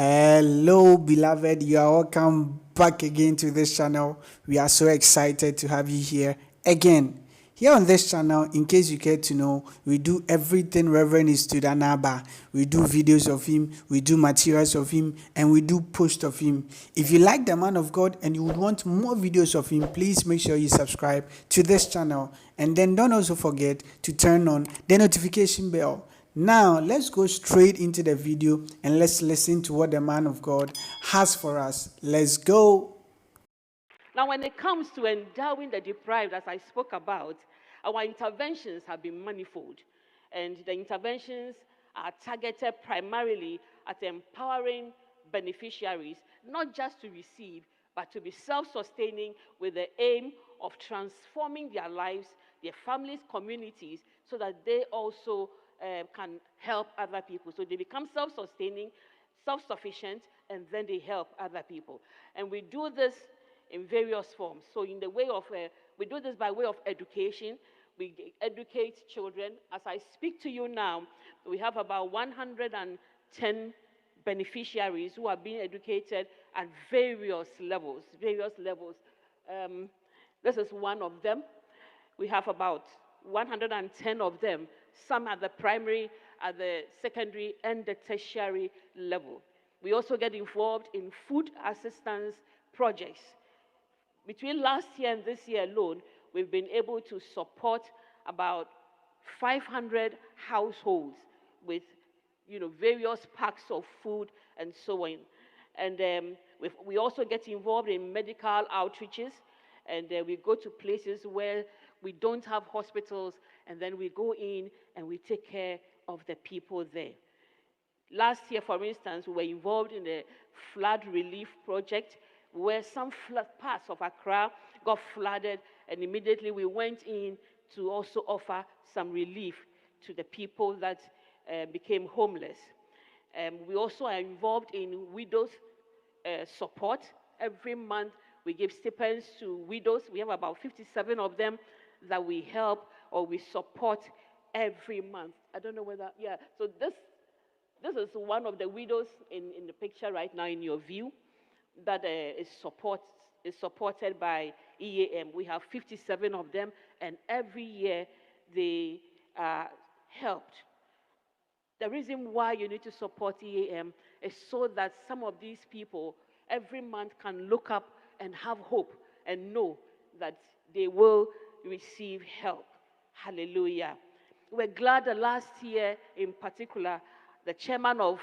Hello, beloved. You are welcome back again to this channel. We are so excited to have you here again. Here on this channel, in case you care to know, we do everything Reverend Eastwood Anaba. We do videos of him, we do materials of him, and we do posts of him. If you like the man of God and you would want more videos of him, please make sure you subscribe to this channel. And then don't also forget to turn on the notification bell. Now, let's go straight into the video and let's listen to what the man of God has for us. Let's go. Now, when it comes to endowing the deprived, as I spoke about, our interventions have been manifold. And the interventions are targeted primarily at empowering beneficiaries, not just to receive, but to be self-sustaining with the aim of transforming their lives, their families, communities, so that they also can help other people. So they become self-sustaining, self-sufficient, and then they help other people. And we do this in various forms. So in the way of, we do this by way of education. We educate children. As I speak to you now, we have about 110 beneficiaries who are being educated at various levels, this is one of them. We have about 110 of them, some at the primary, at the secondary, and the tertiary level. We also get involved in food assistance projects. Between last year and this year alone, we've been able to support about 500 households with various packs of food and so on. And we also get involved in medical outreaches, and we go to places where we don't have hospitals, and then we go in and we take care of the people there. Last year, for instance, we were involved in a flood relief project where some parts of Accra got flooded, and immediately we went in to also offer some relief to the people that became homeless. We also are involved in widows support. Every month we give stipends to widows. We have about 57 of them that we help or we support every month. I don't know whether, yeah. So this is one of the widows in the picture right now in your view that is supported by EAM. We have 57 of them, and every year they are helped. The reason why you need to support EAM is so that some of these people every month can look up and have hope and know that they will receive help. Hallelujah. We're glad that last year in particular, the chairman of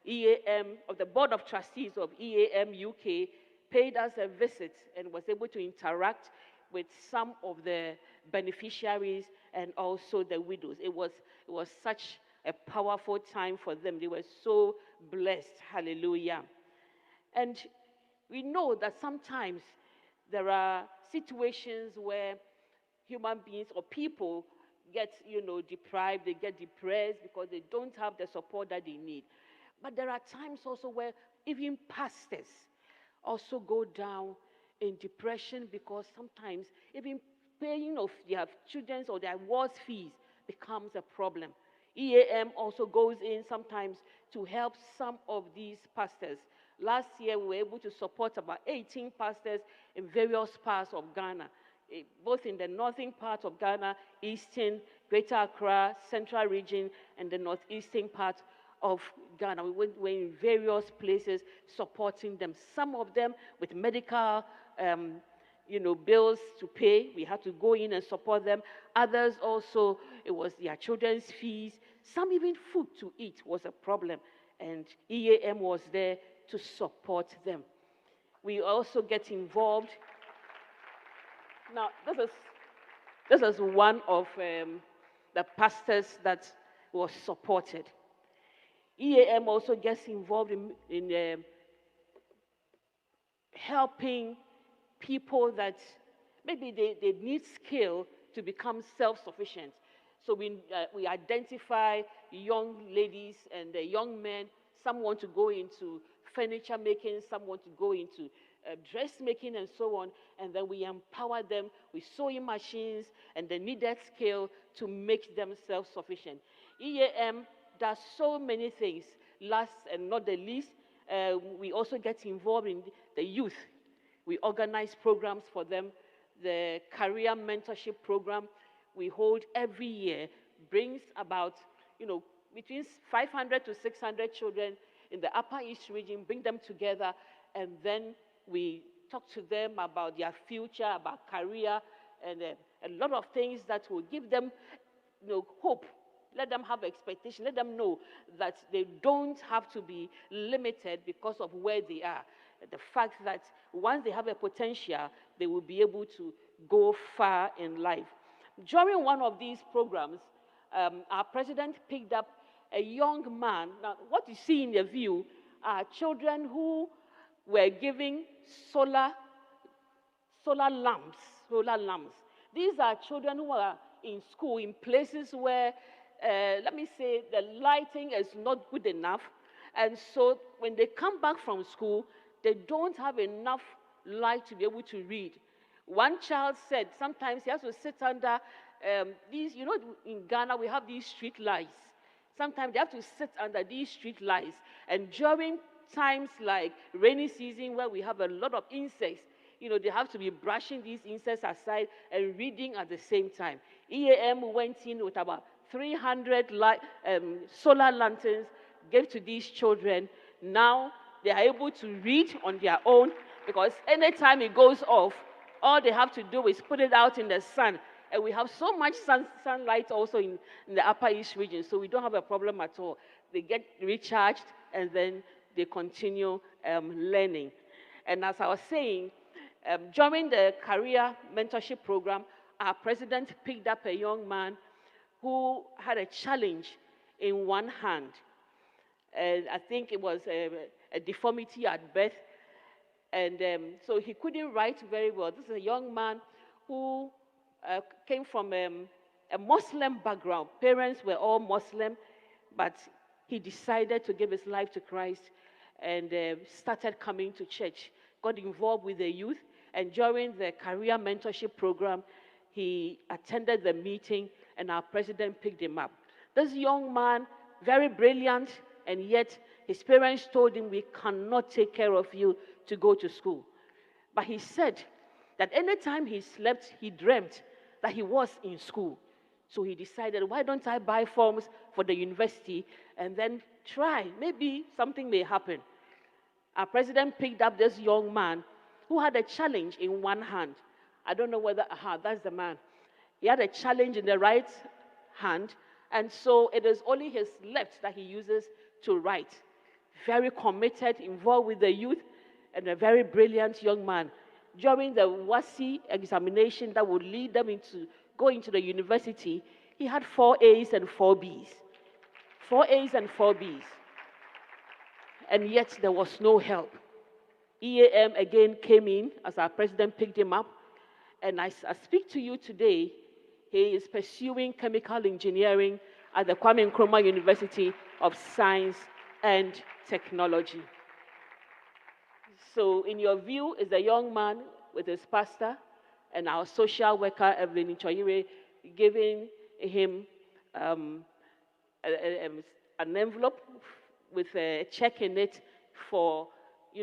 EAM, of the board of trustees of EAM UK, paid us a visit and was able to interact with some of the beneficiaries and also the widows. It was such a powerful time for them. They were so blessed. Hallelujah. And we know that sometimes there are situations where human beings or people get, deprived, they get depressed because they don't have the support that they need. But there are times also where even pastors also go down in depression because sometimes even paying of their children's or their wards fees becomes a problem. EAM also goes in sometimes to help some of these pastors. Last year, we were able to support about 18 pastors in various parts of Ghana, both in the northern part of Ghana, eastern, Greater Accra, central region, and the northeastern part of Ghana. We were in various places supporting them. Some of them with medical, bills to pay. We had to go in and support them. Others also, it was their children's fees. Some even food to eat was a problem, and EAM was there to support them. We also get involved. Now, this is one of the pastors that was supported. EAM also gets involved in helping people that maybe they need skill to become self-sufficient. So we identify young ladies and young men. Some want to go into furniture making, some want to go into dressmaking and so on, and then we empower them with sewing machines and the needed skill to make them self-sufficient. EAM does so many things. last and not the least, we also get involved in the youth. We organize programs for them. The career mentorship program we hold every year brings about, between 500 to 600 children in the Upper East region, bring them together, and then we talk to them about their future, about career, and a lot of things that will give them hope. Let them have expectation. Let them know that they don't have to be limited because of where they are. The fact that once they have a potential, they will be able to go far in life. During one of these programs, our president picked up a young man. Now, what you see in the view are children who were giving solar lamps. These are children who are in school in places where, let me say, the lighting is not good enough. And so when they come back from school, they don't have enough light to be able to read. One child said sometimes he has to sit under these, in Ghana we have these street lights. Sometimes they have to sit under these street lights. And during times like rainy season where we have a lot of insects, they have to be brushing these insects aside and reading at the same time. EAM went in with about 300 solar lanterns, gave to these children. Now they are able to read on their own, because anytime it goes off, all they have to do is put it out in the sun. And we have so much sunlight also in the Upper East region, so we don't have a problem at all. They get recharged, and then they continue learning. And as I was saying, during the career mentorship program, our president picked up a young man who had a challenge in one hand. And I think it was a deformity at birth. And so he couldn't write very well. This is a young man who came from a Muslim background. Parents were all Muslim, but he decided to give his life to Christ and started coming to church, got involved with the youth, and during the career mentorship program, he attended the meeting, and our president picked him up. This young man, very brilliant, and yet his parents told him, "We cannot take care of you to go to school." But he said that anytime he slept, he dreamt that he was in school. So he decided, why don't I buy forms for the university and then try? Maybe something may happen. Our president picked up this young man who had a challenge in one hand. I don't know whether, that's the man. He had a challenge in the right hand, and so it is only his left that he uses to write. Very committed, involved with the youth, and a very brilliant young man. During the WASI examination that would lead them go into the university, he had 4 A's and 4 B's. 4 A's and 4 B's. And yet there was no help. EAM again came in as our president picked him up. And I speak to you today, he is pursuing chemical engineering at the Kwame Nkrumah University of Science and Technology. So in your view is a young man with his pastor and our social worker, Evelyn Choyire, giving him an envelope with a check in it for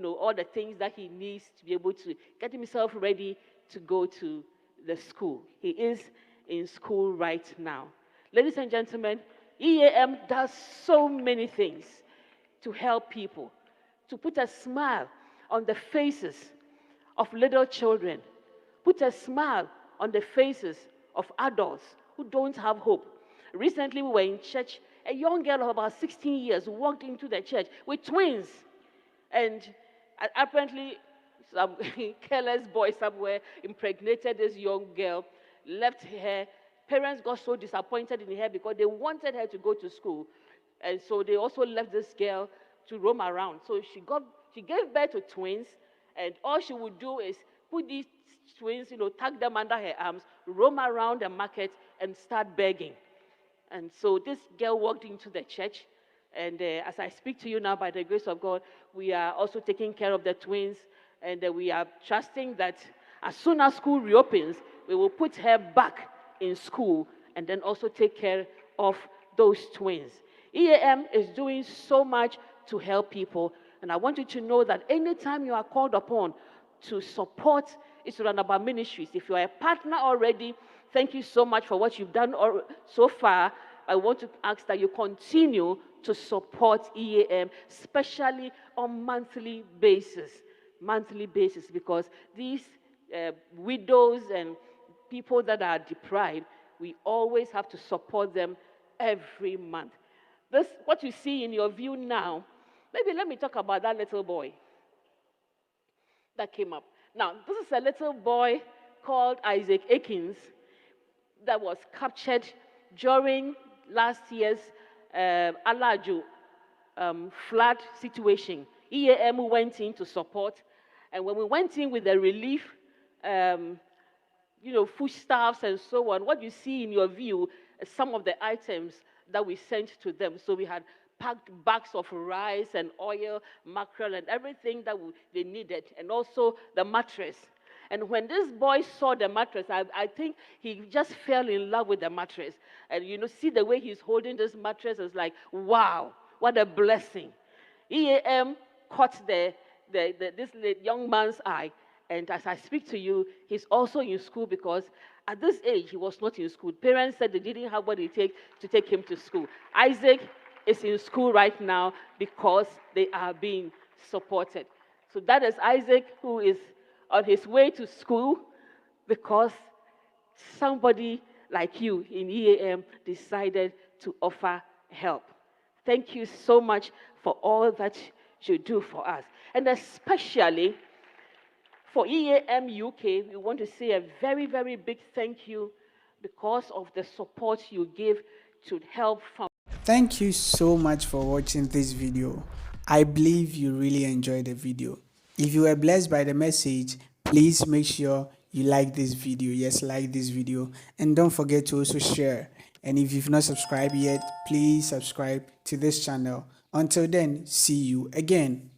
all the things that he needs to be able to get himself ready to go to the school. He is in school right now. Ladies and gentlemen, EAM does so many things to help people, to put a smile on the faces of little children, put a smile on the faces of adults who don't have hope. Recently, we were in church. A young girl of about 16 years walked into the church with twins. And apparently, some careless boy somewhere impregnated this young girl, left her. Parents got so disappointed in her because they wanted her to go to school. And so they also left this girl to roam around. So she gave birth to twins, and all she would do is put these twins, tuck them under her arms, roam around the market, and start begging. And so this girl walked into the church, and as I speak to you now, by the grace of God, we are also taking care of the twins, and we are trusting that as soon as school reopens, we will put her back in school and then also take care of those twins. EAM is doing so much to help people, and I want you to know that anytime you are called upon to support Eastwood Anaba Ministries, if you are a partner already, thank you so much for what you've done so far. I want to ask that you continue to support EAM, especially on monthly basis, because these widows and people that are deprived, we always have to support them every month. This, what you see in your view now, maybe let me talk about that little boy that came up. Now, this is a little boy called Isaac Akins that was captured during last year's Alaju flood situation. EAM went in to support, and when we went in with the relief, foodstuffs and so on, what you see in your view is some of the items that we sent to them. So we had packed bags of rice and oil, mackerel, and everything that they needed, and also the mattress. And when this boy saw the mattress, I think he just fell in love with the mattress. And see the way he's holding this mattress is like, wow, what a blessing. EAM caught this young man's eye. And as I speak to you, he's also in school, because at this age, he was not in school. Parents said they didn't have what it takes to take him to school. Isaac is in school right now because they are being supported. So that is Isaac, who is on his way to school because somebody like you in EAM decided to offer help. Thank you so much for all that you do for us. And especially for EAM UK, we want to say a very, very big thank you because of the support you give to help from. Thank you so much for watching this video. I believe you really enjoyed the video. If you were blessed by the message, please make sure you like this video. Yes, like this video. And don't forget to also share. And if you've not subscribed yet, please subscribe to this channel. Until then, see you again.